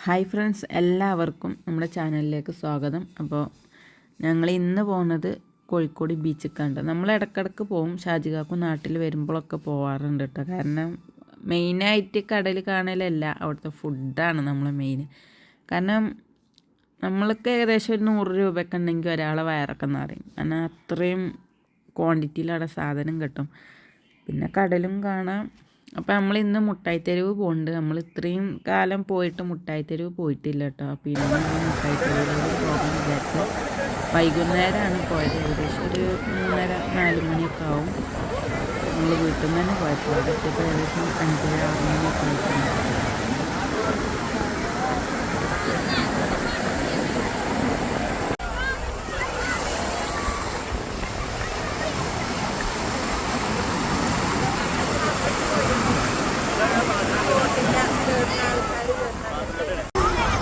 Hi friends, എല്ലാവർക്കും നമ്മുടെ ചാനലിലേക്ക് സ്വാഗതം. അപ്പോൾ ഞങ്ങൾ ഇന്ന് പോകുന്നത് കോഴിക്കോട് ബീച്ചിലേക്കാണ്. നമ്മൾ ഇടയ്ക്കിടയ്ക്ക് പോകും. ഷാജികാക്കും നാട്ടിൽ വരുമ്പോഴൊക്കെ പോകാറുണ്ട് കേട്ടോ. കാരണം മെയിനായിട്ട് കടൽ കാണലല്ല, അവിടുത്തെ ഫുഡാണ് നമ്മൾ മെയിൻ. കാരണം നമ്മൾക്ക് ഏകദേശം ഒരു 100 രൂപയൊക്കെ ഉണ്ടെങ്കിൽ ഒരാളെ വയറൊക്കെ നിറയും. കാരണം അത്രയും ക്വാണ്ടിറ്റിയിൽ അവിടെ സാധനം കിട്ടും. പിന്നെ കടലും കാണാം. അപ്പോൾ നമ്മൾ ഇന്ന് മുട്ടായിത്തെരുവ് പോകുന്നുണ്ട്. നമ്മൾ ഇത്രയും കാലം പോയിട്ട് മുട്ടായിത്തെരുവ് പോയിട്ടില്ല കേട്ടോ. അപ്പോൾ ഇന്ന് മുട്ടായിത്തെരുവിലേക്ക് പോകാൻ വിചാരിച്ചു. വൈകുന്നേരമാണ് പോയത്. ഏകദേശം ഒരു 3:30-4 മണിയൊക്കെ ആവും. നമ്മൾ വീട്ടിൽ നിന്ന് തന്നെ പോയപ്പോൾ അവിടെ എത്തിയപ്പോൾ ഏകദേശം 5-6 മണിയൊക്കെ ആയിട്ടുണ്ട്.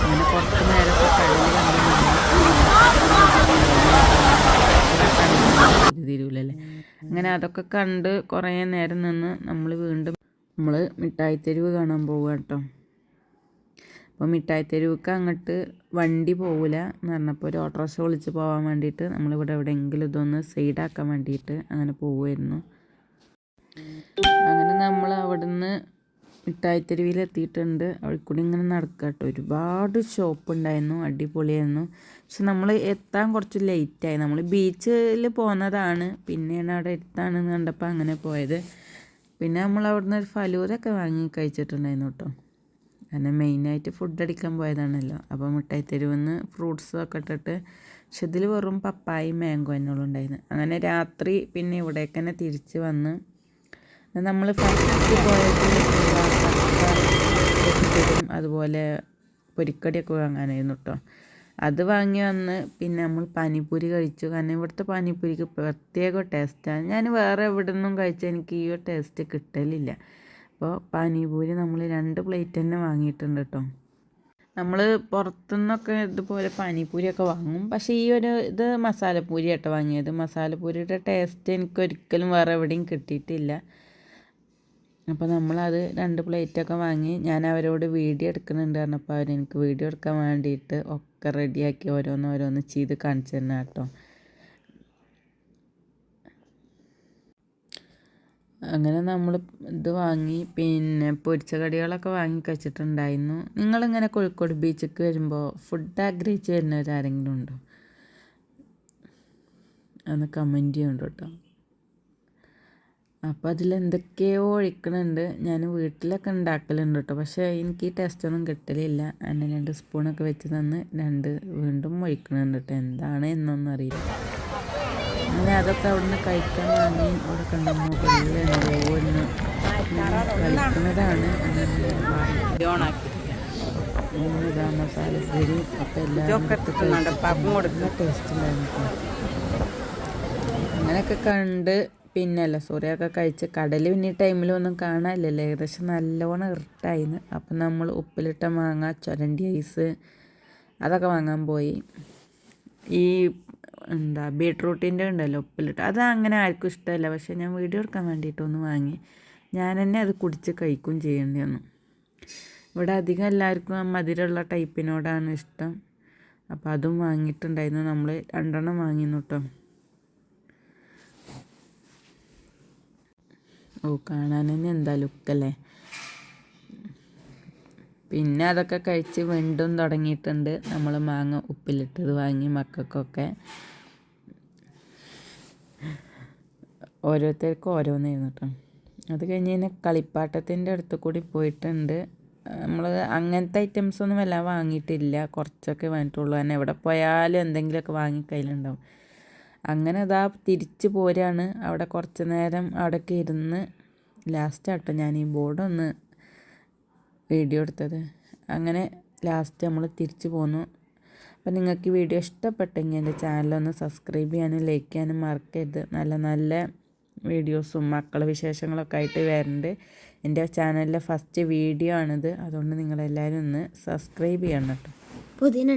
അങ്ങനെ കുറച്ച് നേരത്തെ കടലിൽ തീരൂലല്ലേ. അങ്ങനെ അതൊക്കെ കണ്ട് കുറേ നേരം നിന്ന് നമ്മൾ വീണ്ടും മിഠായിത്തെരുവ് കാണാൻ പോവുക കേട്ടോ. അപ്പോൾ മിഠായിത്തെരുവുക്ക് അങ്ങോട്ട് വണ്ടി പോവില്ല എന്ന് പറഞ്ഞപ്പോൾ ഒരു ഓട്ടോറിക്ഷ വിളിച്ച് പോകാൻ വേണ്ടിയിട്ട് നമ്മളിവിടെ എവിടെയെങ്കിലും ഇതൊന്ന് സൈഡാക്കാൻ വേണ്ടിയിട്ട് അങ്ങനെ പോവുമായിരുന്നു. അങ്ങനെ നമ്മൾ അവിടുന്ന് മിഠായിത്തെരുവിലെത്തിയിട്ടുണ്ട്. അവിടെ കൂടി ഇങ്ങനെ നടക്കുക കേട്ടോ. ഒരുപാട് ഷോപ്പ് ഉണ്ടായിരുന്നു, അടിപൊളിയായിരുന്നു. പക്ഷെ നമ്മൾ എത്താൻ കുറച്ച് ലേറ്റായി. നമ്മൾ ബീച്ചിൽ പോകുന്നതാണ്, പിന്നെയാണ് അവിടെ എത്താണെന്ന് കണ്ടപ്പോൾ അങ്ങനെ പോയത്. പിന്നെ നമ്മൾ അവിടുന്ന് ഒരു ഫലൂദൊക്കെ വാങ്ങി കഴിച്ചിട്ടുണ്ടായിരുന്നു കേട്ടോ. കാരണം മെയിനായിട്ട് ഫുഡ് അടിക്കാൻ പോയതാണല്ലോ. അപ്പോൾ മിഠായിത്തെരുവിൽ നിന്ന് ഫ്രൂട്ട്സൊക്കെ ഇട്ടിട്ട്, പക്ഷെ ഇതിൽ വെറും പപ്പായയും മാംഗോ എന്നുള്ളൂ ഉണ്ടായിരുന്നു. അങ്ങനെ രാത്രി പിന്നെ ഇവിടേക്ക് തന്നെ തിരിച്ച് വന്ന് നമ്മൾ ഫസ്റ്റ് പോയത് അതുപോലെ പൊരിക്കടിയൊക്കെ വാങ്ങാനായിരുന്നു കേട്ടോ. അത് വാങ്ങി വന്ന് പിന്നെ നമ്മൾ പാനിപ്പൂരി കഴിച്ചു. കാരണം ഇവിടുത്തെ പാനിപ്പൂരിക്ക് പ്രത്യേക ടേസ്റ്റാണ്. ഞാൻ വേറെ എവിടെ നിന്നും കഴിച്ചാൽ എനിക്ക് ഈ ഒരു ടേസ്റ്റ് കിട്ടലില്ല. അപ്പോൾ പാനിപ്പൂരി നമ്മൾ 2 പ്ലേറ്റ് തന്നെ വാങ്ങിയിട്ടുണ്ട് കേട്ടോ. നമ്മൾ പുറത്തുനിന്നൊക്കെ ഇതുപോലെ പാനിപ്പൂരിയൊക്കെ വാങ്ങും. പക്ഷേ ഈ ഒരു ഇത് മസാലപ്പൂരി കേട്ടോ വാങ്ങിയത്. മസാലപ്പൂരിയുടെ ടേസ്റ്റ് എനിക്കൊരിക്കലും വേറെ എവിടെയും കിട്ടിയിട്ടില്ല. അപ്പോൾ നമ്മളത് 2 പ്ലേറ്റൊക്കെ വാങ്ങി. ഞാൻ അവരോട് വീഡിയോ എടുക്കുന്നുണ്ട് പറഞ്ഞപ്പോൾ അവരെനിക്ക് വീഡിയോ എടുക്കാൻ വേണ്ടിയിട്ട് ഒക്കെ റെഡിയാക്കി ഓരോന്ന് ചെയ്ത് കാണിച്ചു തന്നെ കേട്ടോ. അങ്ങനെ നമ്മൾ ഇത് വാങ്ങി. പിന്നെ പൊരിച്ച കടികളൊക്കെ വാങ്ങി കഴിച്ചിട്ടുണ്ടായിരുന്നു. നിങ്ങളിങ്ങനെ കോഴിക്കോട് ബീച്ചിലേക്ക് വരുമ്പോൾ ഫുഡ് ആഗ്രഹിച്ച് വരുന്നവരാരെങ്കിലും ഉണ്ടോ? അന്ന് കമൻറ്റ് ചെയ്യുന്നുണ്ട് കേട്ടോ. അപ്പോൾ അതിലെന്തൊക്കെയോ ഒഴിക്കണുണ്ട്. ഞാൻ വീട്ടിലൊക്കെ ഉണ്ടാക്കലുണ്ട് കേട്ടോ. പക്ഷേ എനിക്ക് ഈ ടേസ്റ്റൊന്നും കിട്ടലില്ല. അങ്ങനെ 2 സ്പൂണൊക്കെ വെച്ച് തന്ന് വീണ്ടും ഒഴിക്കണുണ്ട് കേട്ടോ. എന്താണ് എന്നൊന്നും അറിയില്ല. അങ്ങനെ അതൊക്കെ അവിടുന്ന് കഴിക്കാൻ വാങ്ങി. അവിടെ കണ്ടുമ്പോൾ എന്തോന്ന് കഴിക്കുന്നതാണ്. ഇതാ മസാലപ്പൂരി. അപ്പോൾ എല്ലാവരും ടേസ്റ്റ് ഉണ്ടായിരുന്നു. അങ്ങനെയൊക്കെ കണ്ട് പിന്നല്ല സൂര്യമൊക്കെ കഴിച്ച് കടൽ പിന്നെ ഈ ടൈമിലൊന്നും കാണാനില്ലല്ലോ. ഏകദേശം നല്ലോണം ഇറിട്ടായിരുന്നു. അപ്പം നമ്മൾ ഉപ്പിലിട്ട മാങ്ങ, ചുരണ്ടി ഐസ് അതൊക്കെ വാങ്ങാൻ പോയി. ഈ ബീട്രൂട്ടിൻ്റെ ഉണ്ടല്ലോ ഉപ്പിലിട്ട്, അത് അങ്ങനെ ആർക്കും ഇഷ്ടമല്ല. പക്ഷേ ഞാൻ വീഡിയോ എടുക്കാൻ വേണ്ടിയിട്ടൊന്ന് വാങ്ങി. ഞാൻ തന്നെ അത് കുടിച്ച് കഴിക്കും ചെയ്യേണ്ടി വന്നു. ഇവിടെ അധികം എല്ലാവർക്കും മധുരമുള്ള ടൈപ്പിനോടാണ് ഇഷ്ടം. അപ്പോൾ അതും വാങ്ങിയിട്ടുണ്ടായിരുന്നു. നമ്മൾ 2 വാങ്ങിയിരുന്നു കേട്ടോ. കാണാൻ തന്നെ എന്താ ലുക്കല്ലേ. പിന്നെ അതൊക്കെ കഴിച്ച് വീണ്ടും തുടങ്ങിയിട്ടുണ്ട്. നമ്മൾ മാങ്ങ ഉപ്പിലിട്ടത് വാങ്ങി മക്കൾക്കൊക്കെ. ഓരോരുത്തർക്കും ഓരോന്നായിരുന്നു കേട്ടോ. അത് കഴിഞ്ഞ് കഴിഞ്ഞാൽ കളിപ്പാട്ടത്തിൻ്റെ അടുത്ത് കൂടി പോയിട്ടുണ്ട്. നമ്മൾ അങ്ങനത്തെ ഐറ്റംസൊന്നും വല്ല വാങ്ങിയിട്ടില്ല. കുറച്ചൊക്കെ വാങ്ങിയിട്ടുള്ളൂ. കാരണം എവിടെ പോയാലും എന്തെങ്കിലുമൊക്കെ വാങ്ങി കയ്യിലുണ്ടാവും. അങ്ങനെ അതാ തിരിച്ച് പോരാണ്. അവിടെ കുറച്ച് നേരം അവിടെയൊക്കെ ഇരുന്ന് ലാസ്റ്റാട്ടോ ഞാൻ ഈ ബോർഡൊന്ന് വീഡിയോ എടുത്തത്. അങ്ങനെ ലാസ്റ്റ് നമ്മൾ തിരിച്ച് പോന്നു. അപ്പോൾ നിങ്ങൾക്ക് ഈ വീഡിയോ ഇഷ്ടപ്പെട്ടെങ്കിൽ എൻ്റെ ചാനലൊന്ന് സബ്സ്ക്രൈബ് ചെയ്യാനും ലൈക്ക് ചെയ്യാനും മറക്കരുത്. നല്ല നല്ല വീഡിയോസും മക്കളെ വിശേഷങ്ങളൊക്കെ ആയിട്ട് വരുന്നുണ്ട്. എൻ്റെ ചാനലിലെ ഫസ്റ്റ് വീഡിയോ ആണിത്. അതുകൊണ്ട് നിങ്ങളെല്ലാവരും ഒന്ന് സബ്സ്ക്രൈബ് ചെയ്യണം കേട്ടോ. പുതിന